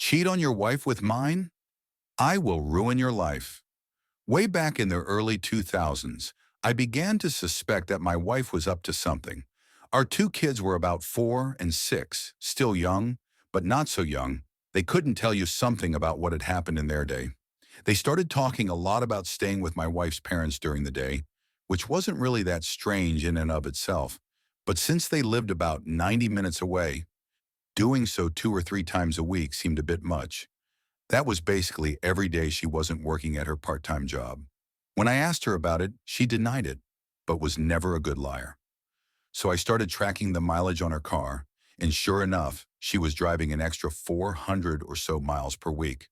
Cheat on your wife with mine? I will ruin your life. Way back in the early 2000s, I began to suspect that my wife was up to something. Our two kids were about 4 and 6, still young, but not so young. They couldn't tell you something about what had happened in their day. They started talking a lot about staying with my wife's parents during the day, which wasn't really that strange in and of itself. But since they lived about 90 minutes away, doing so 2 or 3 times a week seemed a bit much. That was basically every day she wasn't working at her part-time job. When I asked her about it, she denied it, but was never a good liar. So I started tracking the mileage on her car, and sure enough, she was driving an extra 400 or so miles per week.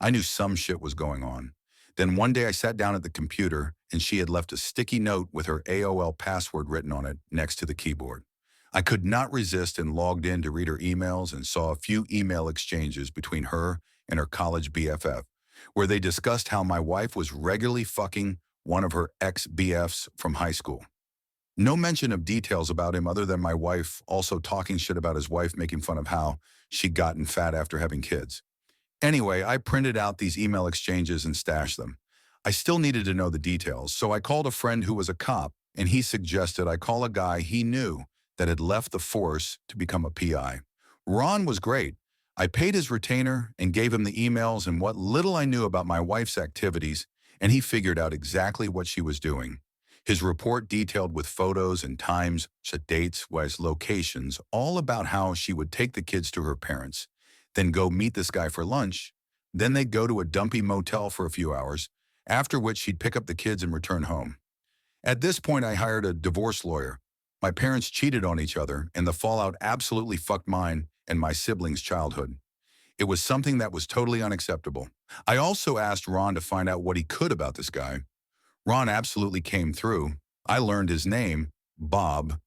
I knew some shit was going on. Then one day I sat down at the computer, and she had left a sticky note with her AOL password written on it next to the keyboard. I could not resist and logged in to read her emails and saw a few email exchanges between her and her college BFF, where they discussed how my wife was regularly fucking one of her ex-BFs from high school. No mention of details about him other than my wife also talking shit about his wife, making fun of how she'd gotten fat after having kids. Anyway, I printed out these email exchanges and stashed them. I still needed to know the details, so I called a friend who was a cop, and he suggested I call a guy he knew that had left the force to become a PI. Ron was great. I paid his retainer and gave him the emails and what little I knew about my wife's activities, and he figured out exactly what she was doing. His report detailed with photos and times, dates, locations, all about how she would take the kids to her parents, then go meet this guy for lunch, then they'd go to a dumpy motel for a few hours, after which she'd pick up the kids and return home. At this point, I hired a divorce lawyer. My parents cheated on each other, and the fallout absolutely fucked mine and my siblings' childhood. It was something that was totally unacceptable. I also asked Ron to find out what he could about this guy. Ron absolutely came through. I learned his name, Bob,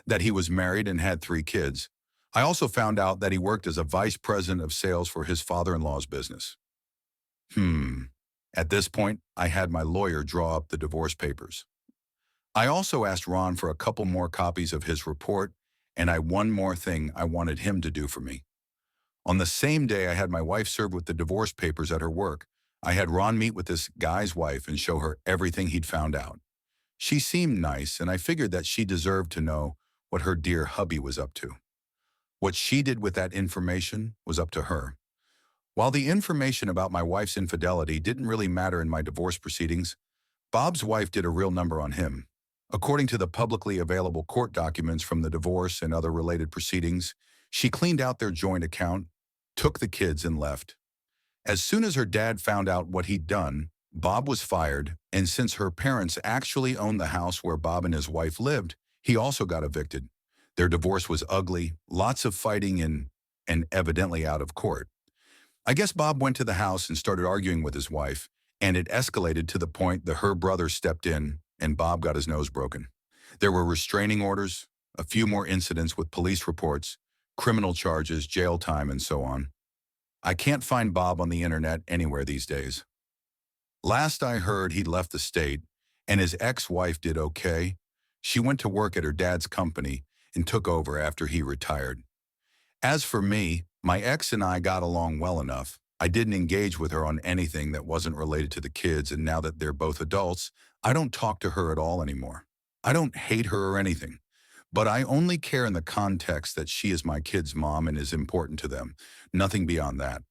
that he was married and had 3 kids. I also found out that he worked as a vice president of sales for his father-in-law's business. At this point, I had my lawyer draw up the divorce papers. I also asked Ron for a couple more copies of his report, and one more thing I wanted him to do for me. On the same day I had my wife served with the divorce papers at her work, I had Ron meet with this guy's wife and show her everything he'd found out. She seemed nice, and I figured that she deserved to know what her dear hubby was up to. What she did with that information was up to her. While the information about my wife's infidelity didn't really matter in my divorce proceedings, Bob's wife did a real number on him. According to the publicly available court documents from the divorce and other related proceedings, she cleaned out their joint account, took the kids, and left. As soon as her dad found out what he'd done, Bob was fired, and since her parents actually owned the house where Bob and his wife lived, he also got evicted. Their divorce was ugly, lots of fighting and evidently out of court. I guess Bob went to the house and started arguing with his wife, and it escalated to the point that her brother stepped in and Bob got his nose broken. There were restraining orders, a few more incidents with police reports, criminal charges, jail time, and so on. I can't find Bob on the internet anywhere these days. Last I heard, he'd left the state, and his ex-wife did okay. She went to work at her dad's company and took over after he retired. As for me, my ex and I got along well enough. I didn't engage with her on anything that wasn't related to the kids, and now that they're both adults, I don't talk to her at all anymore. I don't hate her or anything, but I only care in the context that she is my kids' mom and is important to them, nothing beyond that.